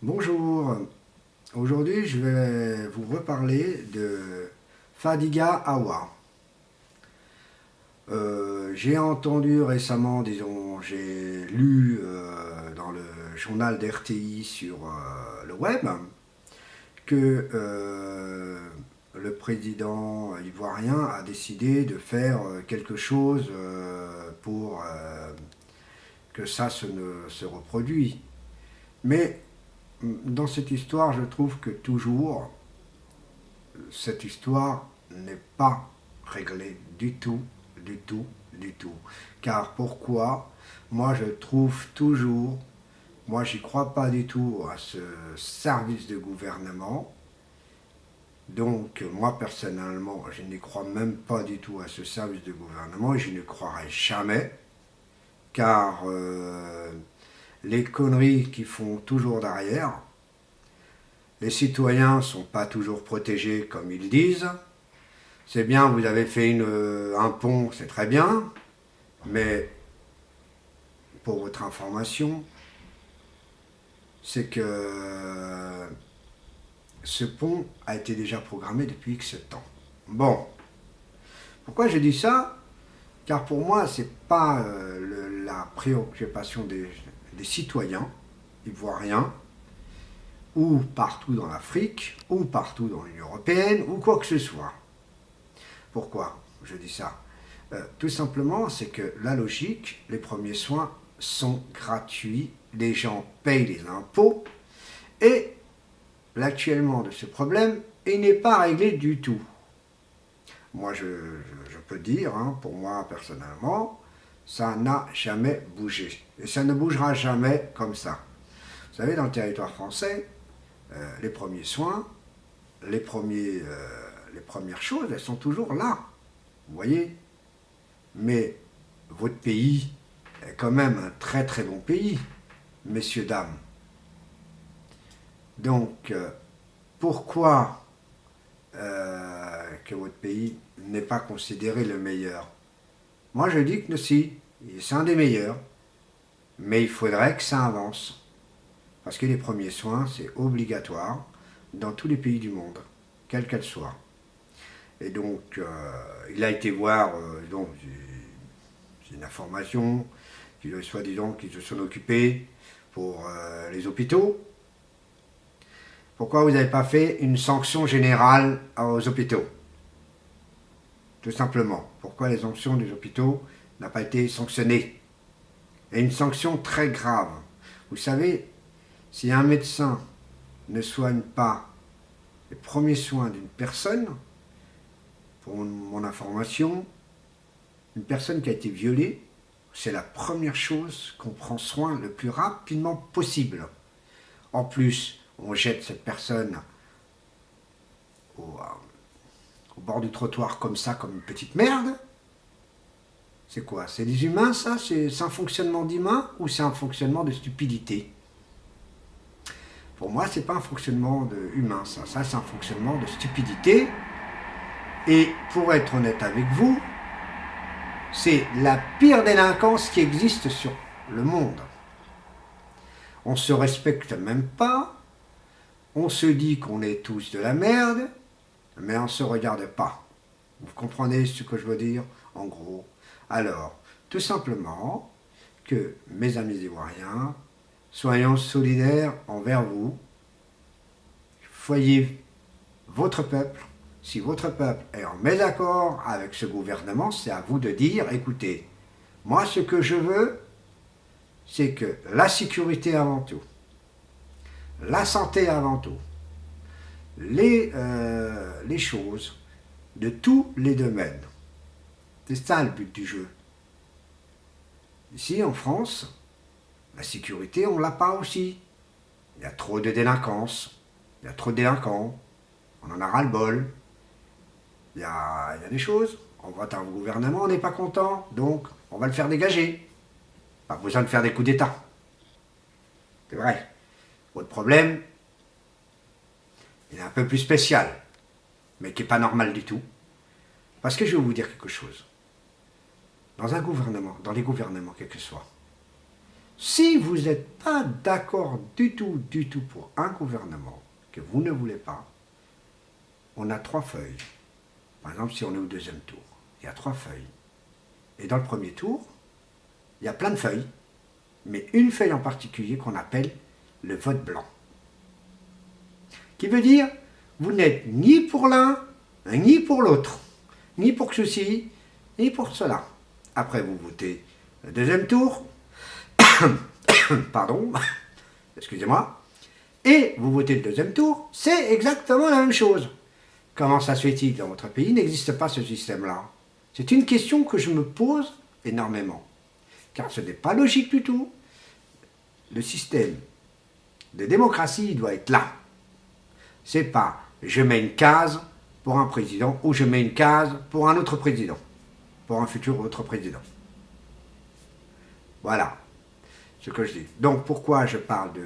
Bonjour, aujourd'hui je vais vous reparler de Fadiga Awa. J'ai entendu récemment, disons, j'ai lu dans le journal d'RTI sur le web que le président ivoirien a décidé de faire quelque chose pour que ça ne se reproduise. Mais dans cette histoire, je trouve que toujours, cette histoire n'est pas réglée du tout, du tout, du tout. Car pourquoi? Moi, je trouve toujours, moi, j'y crois pas du tout à ce service de gouvernement. Donc, moi, personnellement, je n'y crois même pas du tout à ce service de gouvernement et je ne croirai jamais. Car les conneries qu'ils font toujours derrière, les citoyens ne sont pas toujours protégés comme ils disent. C'est bien, vous avez fait un pont, c'est très bien, mais pour votre information, c'est que ce pont a été déjà programmé depuis X temps. Bon, pourquoi je dis ça? Car pour moi, ce n'est pas la préoccupation des citoyens ivoiriens, ou partout dans l'Afrique, ou partout dans l'Union européenne, ou quoi que ce soit. Pourquoi je dis ça? Tout simplement, c'est que la logique, les premiers soins sont gratuits, les gens payent les impôts, et l'actuellement de ce problème, il n'est pas réglé du tout. Moi, je peux dire, hein, pour moi personnellement, ça n'a jamais bougé. Et ça ne bougera jamais comme ça. Vous savez, dans le territoire français, les premiers soins, les premières choses, elles sont toujours là. Vous voyez? Mais votre pays est quand même un très très bon pays, messieurs, dames. Donc, pourquoi que votre pays n'est pas considéré le meilleur? Moi, je dis que si, c'est un des meilleurs, mais il faudrait que ça avance. Parce que les premiers soins, c'est obligatoire dans tous les pays du monde, quels qu'elles soient. Et donc, il a été voir, donc, c'est une information, soi-disant qu'ils se sont occupés pour les hôpitaux. Pourquoi vous n'avez pas fait une sanction générale aux hôpitaux? Tout simplement. Pourquoi les sanctions des hôpitaux n'ont pas été sanctionnées? Et une sanction très grave. Vous savez, si un médecin ne soigne pas les premiers soins d'une personne, pour mon information, une personne qui a été violée, c'est la première chose qu'on prend soin le plus rapidement possible. En plus, on jette cette personne au bord du trottoir comme ça, comme une petite merde. C'est quoi? C'est des humains, ça? C'est un fonctionnement d'humain ou c'est un fonctionnement de stupidité? Pour moi, c'est pas un fonctionnement humain, ça. Ça, c'est un fonctionnement de stupidité. Et pour être honnête avec vous, c'est la pire délinquance qui existe sur le monde. On se respecte même pas. On se dit qu'on est tous de la merde, mais on ne se regarde pas. Vous comprenez ce que je veux dire? En gros. Alors, tout simplement, que mes amis ivoiriens, soyons solidaires envers vous. Voyez votre peuple. Si votre peuple est en désaccord avec ce gouvernement, c'est à vous de dire, écoutez, moi ce que je veux, c'est que la sécurité avant tout, la santé avant tout, les choses de tous les domaines. C'est ça le but du jeu. Ici, en France, la sécurité, on ne l'a pas aussi. Il y a trop de délinquance, il y a trop de délinquants, on en a ras-le-bol. Il y a des choses, on vote un gouvernement, on n'est pas content, donc on va le faire dégager. Pas besoin de faire des coups d'État. C'est vrai. Votre problème, il est un peu plus spécial, mais qui n'est pas normal du tout. Parce que je vais vous dire quelque chose. Dans un gouvernement, dans les gouvernements quels que soient, Si vous n'êtes pas d'accord du tout pour un gouvernement que vous ne voulez pas, on a 3 feuilles. Par exemple, si on est au deuxième tour, il y a 3 feuilles. Et dans le premier tour, il y a plein de feuilles, mais une feuille en particulier qu'on appelle le vote blanc. Qui veut dire, vous n'êtes ni pour l'un, ni pour l'autre, ni pour ceci, ni pour cela. Après, vous votez le deuxième tour, pardon, excusez-moi, et vous votez le deuxième tour, c'est exactement la même chose. Comment ça se fait-il dans votre pays n'existe pas ce système-là? C'est une question que je me pose énormément, car ce n'est pas logique du tout. Le système de démocratie doit être là. C'est pas je mets une case pour un président ou je mets une case pour un autre président, pour un futur autre président. Voilà ce que je dis. Donc pourquoi je parle de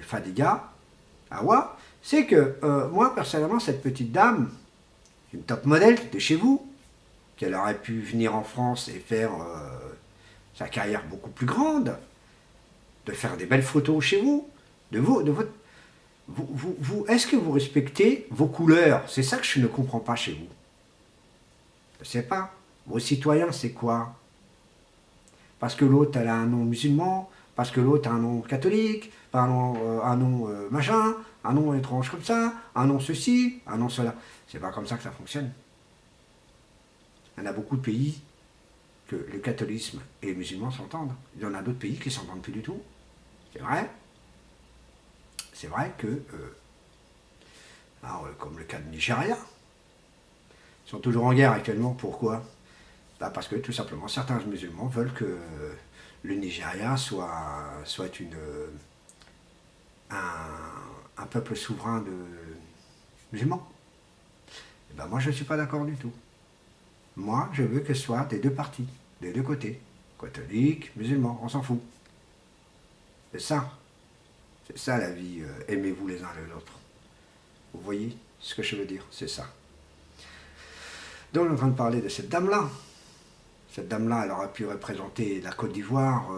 Fadiga Awa, c'est que moi personnellement cette petite dame, une top modèle de chez vous, qu'elle aurait pu venir en France et faire sa carrière beaucoup plus grande, de faire des belles photos chez vous, de votre... Est-ce que vous respectez vos couleurs? C'est ça que je ne comprends pas chez vous. Je ne sais pas. Vos citoyens, c'est quoi? Parce que l'autre, elle a un nom musulman, parce que l'autre a un nom catholique, un nom machin, un nom étrange comme ça, un nom ceci, un nom cela. C'est pas comme ça que ça fonctionne. Il y en a beaucoup de pays que le catholicisme et les musulmans s'entendent. Il y en a d'autres pays qui ne s'entendent plus du tout. C'est vrai. C'est vrai que, comme le cas de Nigeria, ils sont toujours en guerre actuellement. Pourquoi? Parce que tout simplement, certains musulmans veulent que le Nigeria soit un peuple souverain de musulmans. Et ben moi, je ne suis pas d'accord du tout. Moi, je veux que ce soit des deux parties, des deux côtés. Catholiques, musulmans, on s'en fout. C'est ça. C'est ça la vie, aimez-vous les uns les autres. Vous voyez ce que je veux dire? C'est ça. Donc on est en train de parler de cette dame-là. Cette dame-là, elle aurait pu représenter la Côte d'Ivoire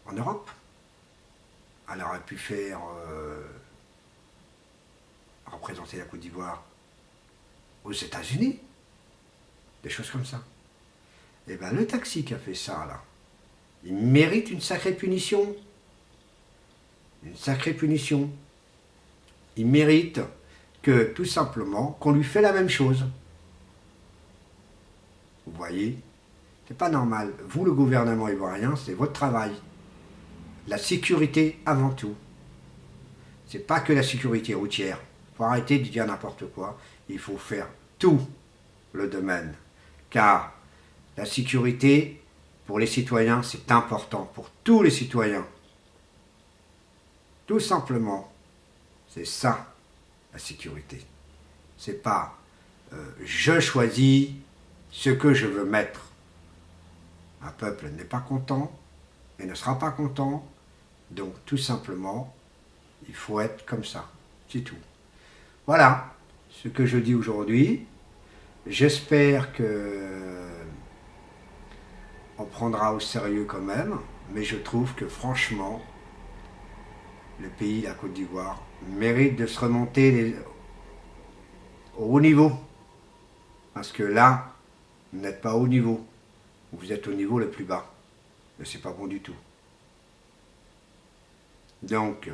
en Europe. Elle aurait pu faire représenter la Côte d'Ivoire aux États-Unis. Des choses comme ça. Et bien le taxi qui a fait ça, là, il mérite une sacrée punition. Une sacrée punition. Il mérite que, tout simplement, qu'on lui fait la même chose. Vous voyez? C'est pas normal. Vous, le gouvernement ivoirien, c'est votre travail. La sécurité avant tout. C'est pas que la sécurité routière. Il faut arrêter de dire n'importe quoi. Il faut faire tout le domaine. Car la sécurité, pour les citoyens, c'est important. Pour tous les citoyens. Tout simplement, c'est ça, la sécurité. C'est pas je choisis ce que je veux mettre. Un peuple n'est pas content et ne sera pas content, donc tout simplement, il faut être comme ça. C'est tout. Voilà ce que je dis aujourd'hui. J'espère que on prendra au sérieux quand même, mais je trouve que franchement, le pays, la Côte d'Ivoire, mérite de se remonter au haut niveau. Parce que là, vous n'êtes pas au haut niveau. Vous êtes au niveau le plus bas. Mais c'est pas bon du tout. Donc,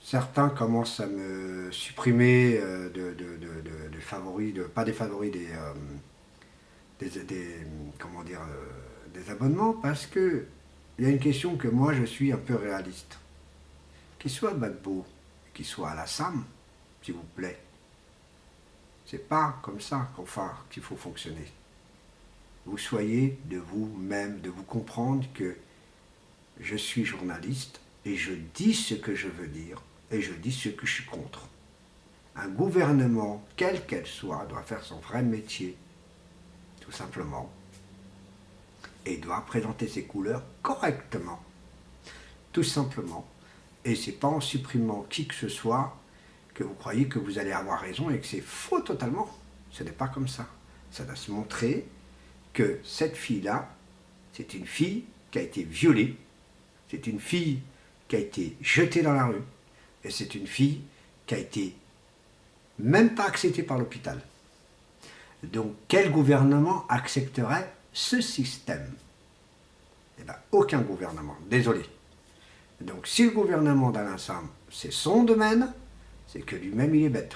certains commencent à me supprimer de favoris, pas des favoris, comment dire, des abonnements, parce que il y a une question que moi je suis un peu réaliste. Qu'il soit Gbagbo, qu'il soit Alassane, s'il vous plaît. C'est pas comme ça qu'il faut fonctionner. Vous soyez de vous-même, de vous comprendre que je suis journaliste et je dis ce que je veux dire et je dis ce que je suis contre. Un gouvernement, quel qu'elle soit, doit faire son vrai métier, tout simplement, et doit présenter ses couleurs correctement, tout simplement. Et c'est pas en supprimant qui que ce soit que vous croyez que vous allez avoir raison et que c'est faux totalement. Ce n'est pas comme ça. Ça doit se montrer que cette fille-là, c'est une fille qui a été violée, c'est une fille qui a été jetée dans la rue, et c'est une fille qui a été même pas acceptée par l'hôpital. Donc quel gouvernement accepterait ce système? Eh bien, aucun gouvernement, désolé. Donc si le gouvernement d'Alain Sam, c'est son domaine, c'est que lui-même il est bête.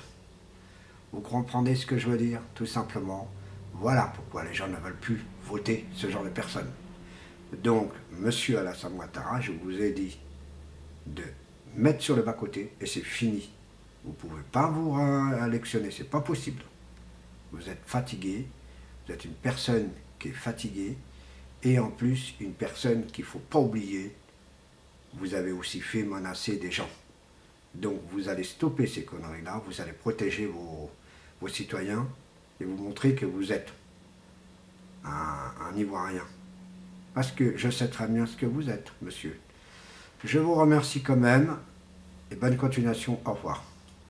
Vous comprenez ce que je veux dire? Tout simplement, voilà pourquoi les gens ne veulent plus voter ce genre de personnes. Donc, monsieur Alassane Ouattara, je vous ai dit de mettre sur le bas-côté et c'est fini. Vous ne pouvez pas vous électionner, c'est pas possible. Vous êtes fatigué, vous êtes une personne qui est fatiguée et en plus une personne qu'il ne faut pas oublier, vous avez aussi fait menacer des gens. Donc vous allez stopper ces conneries-là, vous allez protéger vos citoyens et vous montrer que vous êtes un Ivoirien. Parce que je sais très bien ce que vous êtes, monsieur. Je vous remercie quand même et bonne continuation. Au revoir.